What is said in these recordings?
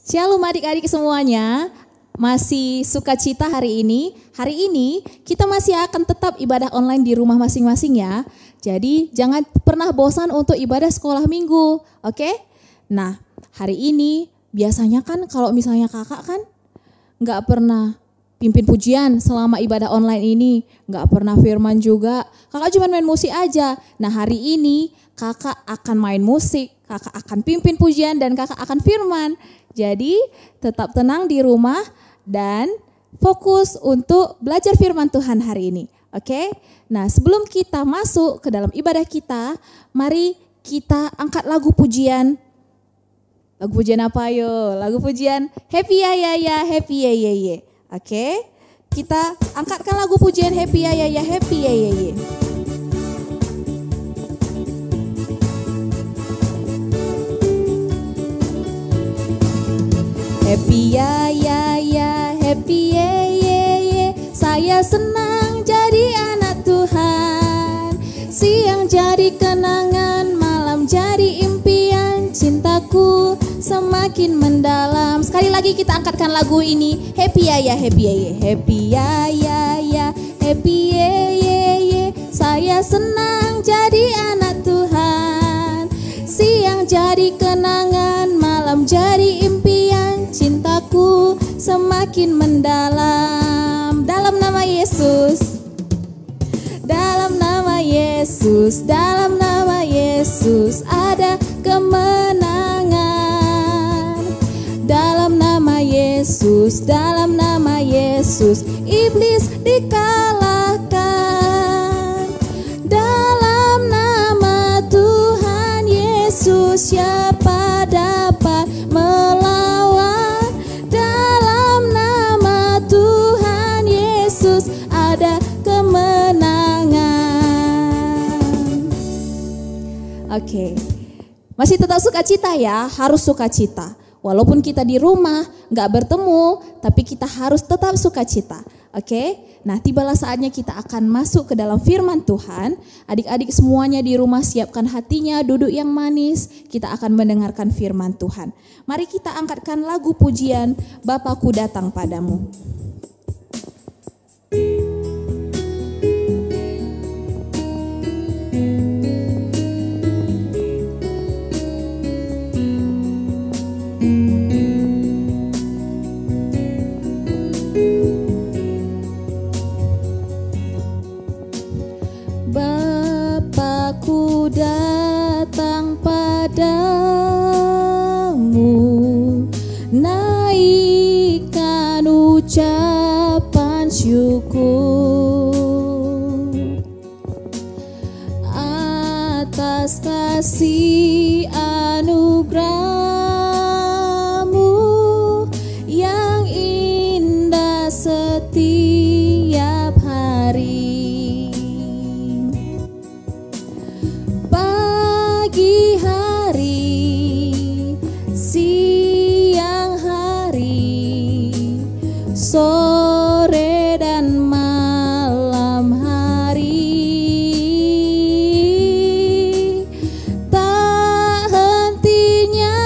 Shalom adik-adik semuanya, masih sukacita hari ini. Hari ini kita masih akan tetap ibadah online di rumah masing-masing ya. Jadi jangan pernah bosan untuk ibadah sekolah minggu, oke? Nah, hari ini biasanya kan kalau misalnya kakak kan nggak pernah pimpin pujian selama ibadah online ini, nggak pernah firman juga, kakak cuma main musik aja. Nah hari ini kakak akan main musik, kakak akan pimpin pujian dan kakak akan firman. Jadi tetap tenang di rumah dan fokus untuk belajar firman Tuhan hari ini. Oke? Nah sebelum kita masuk ke dalam ibadah kita, mari kita angkat lagu pujian. Lagu pujian apa yo? Lagu pujian Happy Ya Ya Ya, Happy Ya Ya Ya. Oke? Kita angkatkan lagu pujian Happy Ya Ya Ya, Happy Ya Ya Ya. Happy ya ya ya, happy ye ye ye. Saya senang jadi anak Tuhan. Siang jadi kenangan, malam jadi impian. Cintaku semakin mendalam. Sekali lagi kita angkatkan lagu ini. Happy ya ya, happy ya ya. Happy ya ya ya, happy ye ye ye. Saya senang jadi anak Tuhan. Siang jadi kenangan, malam jadi impian. Cintaku semakin mendalam. Dalam nama Yesus, dalam nama Yesus, dalam nama Yesus ada kemenangan. Dalam nama Yesus, dalam nama Yesus iblis dikalahkan. Dalam nama Tuhan Yesus siapa dapat melawan? Dalam nama Tuhan Yesus ada kemenangan. Oke, masih tetap sukacita ya, harus sukacita. Walaupun kita di rumah gak bertemu, tapi kita harus tetap sukacita. Oke, nah tibalah saatnya kita akan masuk ke dalam firman Tuhan. Adik-adik semuanya di rumah siapkan hatinya, duduk yang manis. Kita akan mendengarkan firman Tuhan. Mari kita angkatkan lagu pujian Bapakku Datang Padamu. Bapakku datang padamu, naikkan ucapan syukur atas kasih anugerah-Mu yang indah setiap hari. Pagi hari, siang hari, sore dan malam hari, tak hentinya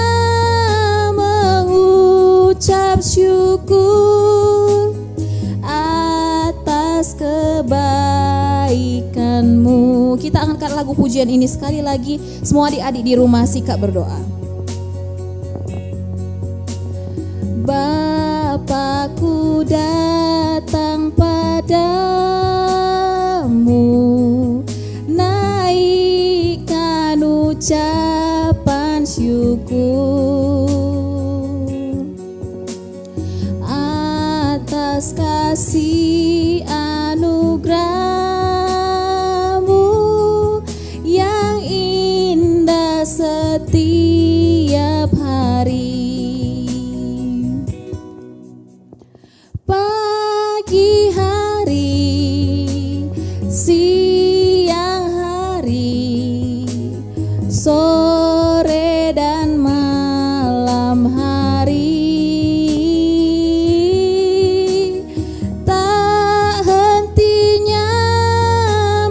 mengucap syukur atas kebaikan-Mu. Kita angkat lagu pujian ini sekali lagi. Semua adik-adik di rumah sikap berdoa. Bapakku datang padamu, naikkan ucapan syukur atas kasih anugerah-Mu yang indah setiap hari. Pagi hari, siang hari, sore dan malam hari, tak hentinya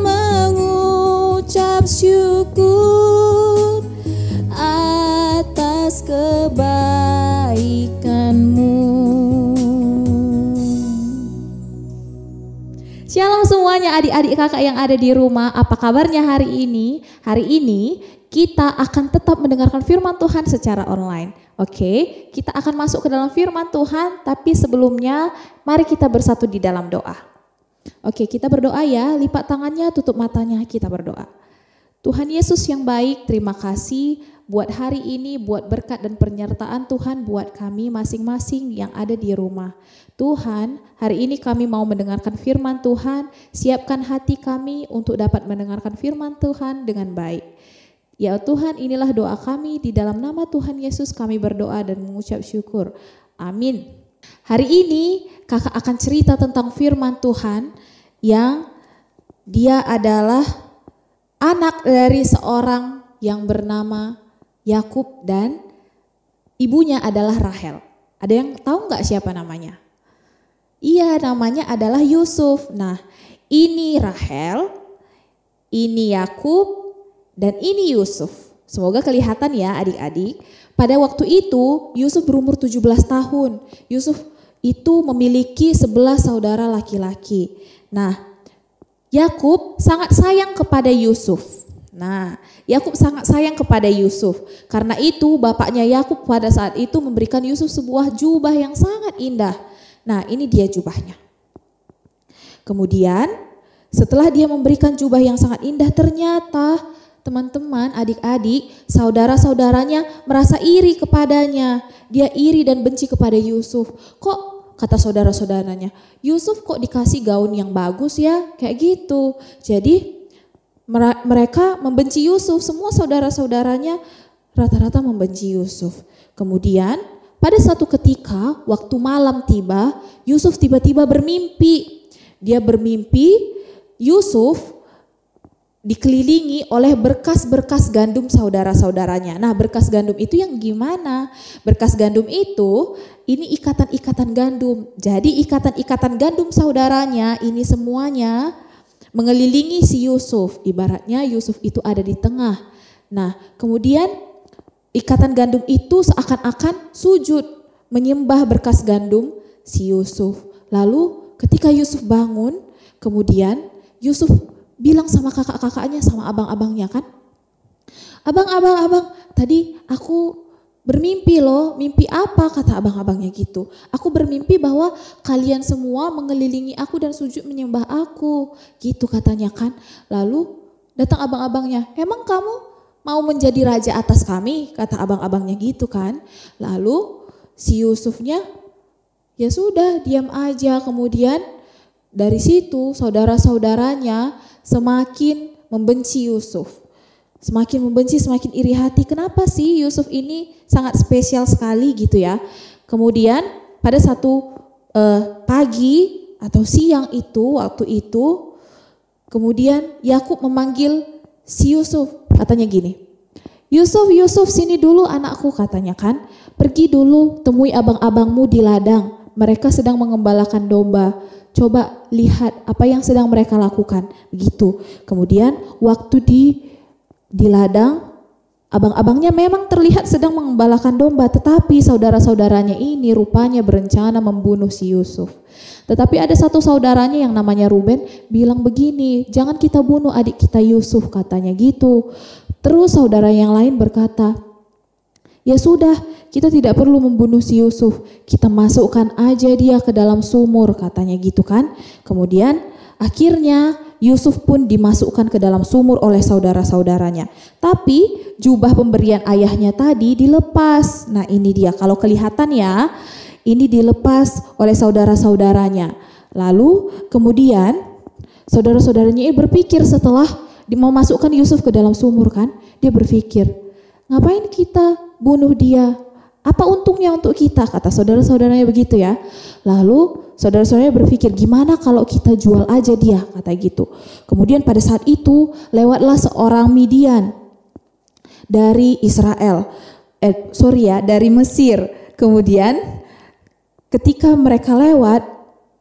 mengucap syukur atas kebaikan. kebaikan-Mu. Shalom semuanya adik-adik kakak yang ada di rumah, apa kabarnya hari ini? Hari ini kita akan tetap mendengarkan firman Tuhan secara online. Oke, kita akan masuk ke dalam firman Tuhan, tapi sebelumnya mari kita bersatu di dalam doa. Oke, kita berdoa ya, lipat tangannya, tutup matanya, kita berdoa. Tuhan Yesus yang baik, terima kasih buat hari ini, buat berkat dan penyertaan Tuhan buat kami masing-masing yang ada di rumah. Tuhan, hari ini kami mau mendengarkan firman Tuhan, siapkan hati kami untuk dapat mendengarkan firman Tuhan dengan baik. Ya Tuhan, inilah doa kami, di dalam nama Tuhan Yesus kami berdoa dan mengucap syukur. Amin. Hari ini kakak akan cerita tentang firman Tuhan yang dia adalah anak dari seorang yang bernama Yakub dan ibunya adalah Rahel. Ada yang tahu nggak siapa namanya? Iya, namanya adalah Yusuf. Nah, ini Rahel, ini Yakub, dan ini Yusuf. Semoga kelihatan ya adik-adik. Pada waktu itu Yusuf berumur 17 tahun. Yusuf itu memiliki 11 saudara laki-laki. Nah, Yakub sangat sayang kepada Yusuf. Karena itu bapaknya Yakub pada saat itu memberikan Yusuf sebuah jubah yang sangat indah. Nah, ini dia jubahnya. Kemudian setelah dia memberikan jubah yang sangat indah, ternyata teman-teman, adik-adik, saudara-saudaranya merasa iri kepadanya. Dia iri dan benci kepada Yusuf. Kok, kata saudara-saudaranya, Yusuf kok dikasih gaun yang bagus ya, kayak gitu. Jadi mereka membenci Yusuf, semua saudara-saudaranya rata-rata membenci Yusuf. Kemudian pada satu ketika waktu malam tiba, Yusuf tiba-tiba bermimpi. Dia bermimpi Yusuf dikelilingi oleh berkas-berkas gandum saudara-saudaranya. Nah, berkas gandum itu yang gimana? Berkas gandum itu ini ikatan-ikatan gandum. Jadi ikatan-ikatan gandum saudaranya ini semuanya mengelilingi si Yusuf. Ibaratnya Yusuf itu ada di tengah. Nah, kemudian ikatan gandum itu seakan-akan sujud menyembah berkas gandum si Yusuf. Lalu ketika Yusuf bangun, kemudian Yusuf bilang sama kakak-kakaknya, sama abang-abangnya kan, abang, tadi aku bermimpi loh. Mimpi apa? Kata abang-abangnya gitu. Aku bermimpi bahwa kalian semua mengelilingi aku dan sujud menyembah aku. Gitu katanya kan. Lalu datang abang-abangnya, emang kamu mau menjadi raja atas kami? Kata abang-abangnya gitu kan. Lalu si Yusufnya ya sudah diam aja. Kemudian dari situ saudara-saudaranya semakin membenci Yusuf. Semakin membenci, semakin iri hati. Kenapa sih Yusuf ini sangat spesial sekali gitu ya. Kemudian pada satu pagi atau siang itu, waktu itu, kemudian Yakub memanggil si Yusuf, katanya gini, Yusuf sini dulu anakku, katanya kan, pergi dulu temui abang-abangmu di ladang, mereka sedang mengembalakan domba, coba lihat apa yang sedang mereka lakukan, begitu. Kemudian waktu di ladang, abang-abangnya memang terlihat sedang mengembalakan domba, tetapi saudara-saudaranya ini rupanya berencana membunuh si Yusuf. Tetapi ada satu saudaranya yang namanya Ruben bilang begini, jangan kita bunuh adik kita Yusuf, katanya gitu. Terus saudara yang lain berkata, ya sudah, kita tidak perlu membunuh si Yusuf, kita masukkan aja dia ke dalam sumur, katanya gitu kan. Kemudian akhirnya Yusuf pun dimasukkan ke dalam sumur oleh saudara-saudaranya. Tapi jubah pemberian ayahnya tadi dilepas. Nah ini dia, kalau kelihatan ya, ini dilepas oleh saudara-saudaranya. Lalu kemudian saudara-saudaranya ini berpikir setelah mau masukkan Yusuf ke dalam sumur kan, dia berpikir, ngapain kita bunuh dia? Apa untungnya untuk kita? Kata saudara-saudaranya begitu ya. Lalu saudara-saudaranya berpikir, gimana kalau kita jual aja dia? Kata gitu. Kemudian pada saat itu lewatlah seorang Midian dari Israel, dari Mesir. Kemudian ketika mereka lewat,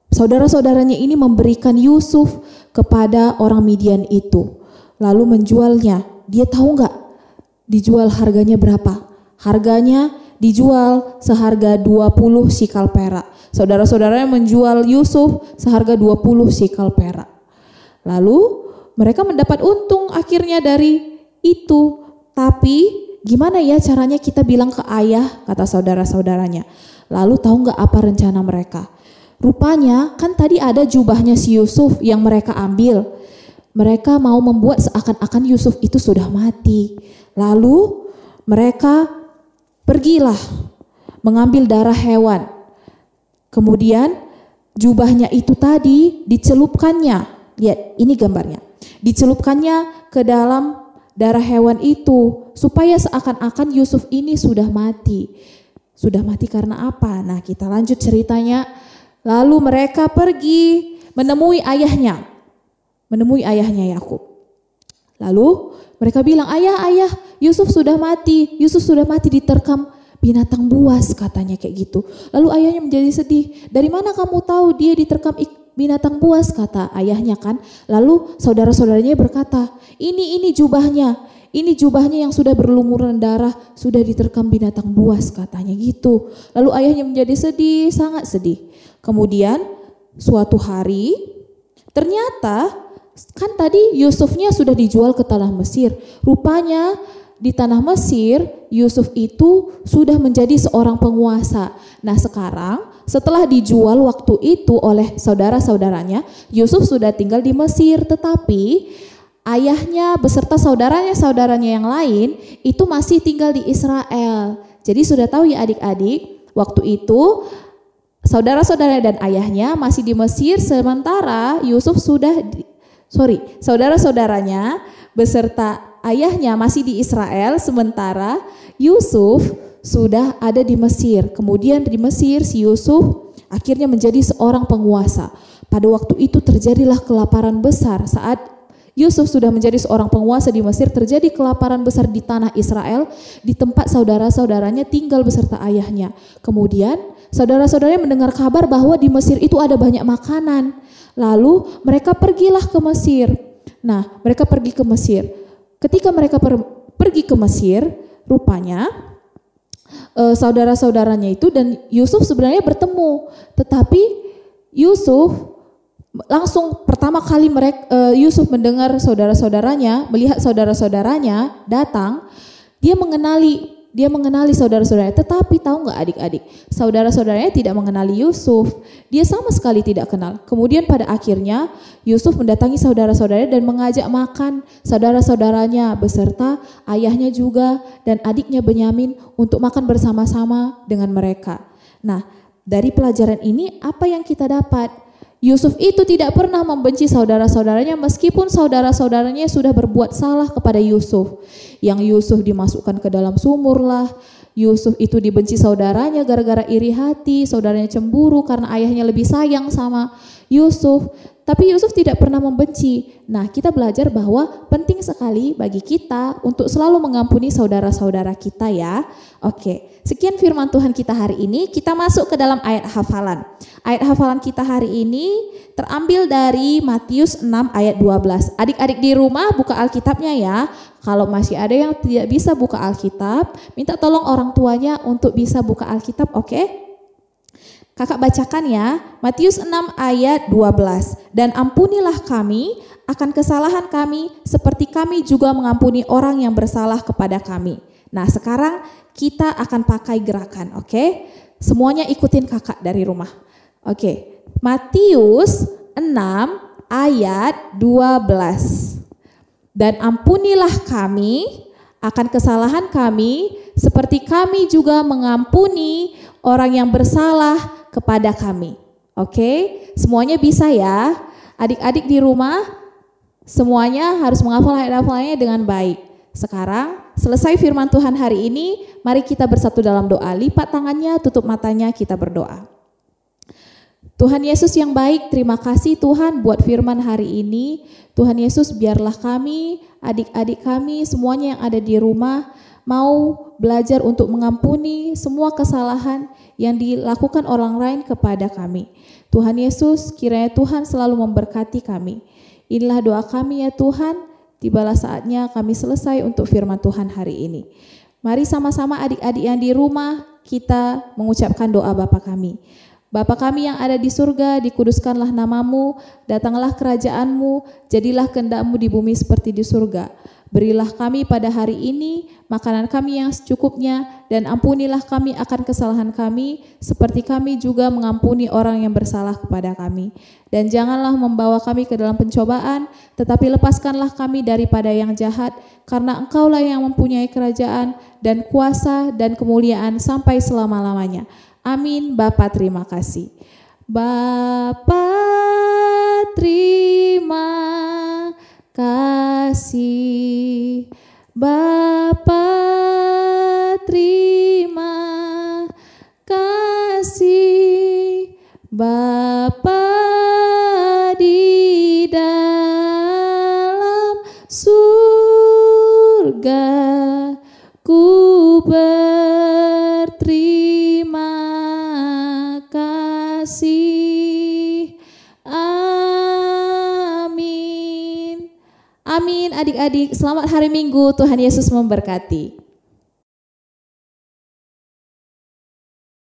saudara-saudaranya ini memberikan Yusuf kepada orang Midian itu, lalu menjualnya. Dia tahu nggak dijual harganya berapa? Harganya dijual seharga 20 sikal perak. Saudara-saudaranya menjual Yusuf seharga 20 sikal perak. Lalu mereka mendapat untung akhirnya dari itu. Tapi gimana ya caranya kita bilang ke ayah, kata saudara-saudaranya. Lalu tahu nggak apa rencana mereka? Rupanya kan tadi ada jubahnya si Yusuf yang mereka ambil. Mereka mau membuat seakan-akan Yusuf itu sudah mati. Lalu mereka pergilah mengambil darah hewan. Kemudian jubahnya itu tadi dicelupkannya. Lihat ini gambarnya. Dicelupkannya ke dalam darah hewan itu supaya seakan-akan Yusuf ini sudah mati. Sudah mati karena apa? Nah, kita lanjut ceritanya. Lalu mereka pergi menemui ayahnya. Menemui ayahnya Yakub. Lalu mereka bilang, "Ayah, Yusuf sudah mati. Yusuf sudah mati diterkam binatang buas," katanya kayak gitu. Lalu ayahnya menjadi sedih. "Dari mana kamu tahu dia diterkam binatang buas?" kata ayahnya kan. Lalu saudara-saudaranya berkata, ini jubahnya. Ini jubahnya yang sudah berlumuran darah, sudah diterkam binatang buas," katanya gitu. Lalu ayahnya menjadi sedih, sangat sedih. Kemudian suatu hari ternyata kan tadi Yusufnya sudah dijual ke tanah Mesir. Rupanya di tanah Mesir Yusuf itu sudah menjadi seorang penguasa. Nah sekarang setelah dijual waktu itu oleh saudara-saudaranya, Yusuf sudah tinggal di Mesir, tetapi ayahnya beserta saudaranya yang lain itu masih tinggal di Israel. Jadi sudah tahu ya adik-adik, waktu itu saudara-saudara dan ayahnya masih di Mesir, sementara saudara-saudaranya beserta ayahnya masih di Israel, sementara Yusuf sudah ada di Mesir. Kemudian di Mesir si Yusuf akhirnya menjadi seorang penguasa. Pada waktu itu terjadilah kelaparan besar. Saat Yusuf sudah menjadi seorang penguasa di Mesir, terjadi kelaparan besar di tanah Israel, di tempat saudara-saudaranya tinggal beserta ayahnya. Kemudian saudara-saudaranya mendengar kabar bahwa di Mesir itu ada banyak makanan. Lalu mereka pergilah ke Mesir. Nah, mereka pergi ke Mesir. Ketika mereka pergi ke Mesir, rupanya saudara-saudaranya itu dan Yusuf sebenarnya bertemu. Tetapi Yusuf langsung pertama kali Yusuf mendengar saudara-saudaranya, melihat saudara-saudaranya datang, dia mengenali saudara-saudaranya. Tetapi tahu nggak adik-adik, saudara-saudaranya tidak mengenali Yusuf. Dia sama sekali tidak kenal. Kemudian pada akhirnya Yusuf mendatangi saudara-saudaranya dan mengajak makan saudara-saudaranya beserta ayahnya juga dan adiknya Benyamin untuk makan bersama-sama dengan mereka. Nah, dari pelajaran ini apa yang kita dapat? Yusuf itu tidak pernah membenci saudara-saudaranya meskipun saudara-saudaranya sudah berbuat salah kepada Yusuf. Yang Yusuf dimasukkan ke dalam sumur lah, Yusuf itu dibenci saudaranya gara-gara iri hati, saudaranya cemburu karena ayahnya lebih sayang sama Yusuf. Tapi Yusuf tidak pernah membenci. Nah, kita belajar bahwa penting sekali bagi kita untuk selalu mengampuni saudara-saudara kita ya. Oke, sekian firman Tuhan kita hari ini. Kita masuk ke dalam ayat hafalan. Ayat hafalan kita hari ini terambil dari Matius 6 ayat 12. Adik-adik di rumah buka Alkitabnya ya. Kalau masih ada yang tidak bisa buka Alkitab, minta tolong orang tuanya untuk bisa buka Alkitab, oke? Kakak bacakan ya, Matius 6 ayat 12. "Dan ampunilah kami akan kesalahan kami seperti kami juga mengampuni orang yang bersalah kepada kami." Nah sekarang kita akan pakai gerakan, oke? Semuanya ikutin kakak dari rumah. Oke, Matius 6 ayat 12. "Dan ampunilah kami akan kesalahan kami seperti kami juga mengampuni orang yang bersalah kepada kami." Oke, semuanya bisa ya. Adik-adik di rumah semuanya harus menghafal ayat hafalannya dengan baik. Sekarang selesai firman Tuhan hari ini, mari kita bersatu dalam doa. Lipat tangannya, tutup matanya, kita berdoa. Tuhan Yesus yang baik, terima kasih Tuhan buat firman hari ini. Tuhan Yesus, biarlah kami, adik-adik kami, semuanya yang ada di rumah mau belajar untuk mengampuni semua kesalahan yang dilakukan orang lain kepada kami. Tuhan Yesus, kiranya Tuhan selalu memberkati kami. Inilah doa kami ya Tuhan, tibalah saatnya kami selesai untuk firman Tuhan hari ini. Mari sama-sama adik-adik yang di rumah kita mengucapkan doa Bapa kami. Bapa kami yang ada di surga, dikuduskanlah namamu, datanglah kerajaanmu, jadilah kehendak-mu di bumi seperti di surga. Berilah kami pada hari ini makanan kami yang secukupnya, dan ampunilah kami akan kesalahan kami, seperti kami juga mengampuni orang yang bersalah kepada kami. Dan janganlah membawa kami ke dalam pencobaan, tetapi lepaskanlah kami daripada yang jahat, karena Engkaulah yang mempunyai kerajaan dan kuasa dan kemuliaan sampai selama-lamanya. Amin. Bapa terima kasih. Bapa terima kasih. Bapa terima kasih. Bapa di dalam surga, ku berterima kasih. Amin. Amin adik-adik, selamat hari Minggu, Tuhan Yesus memberkati.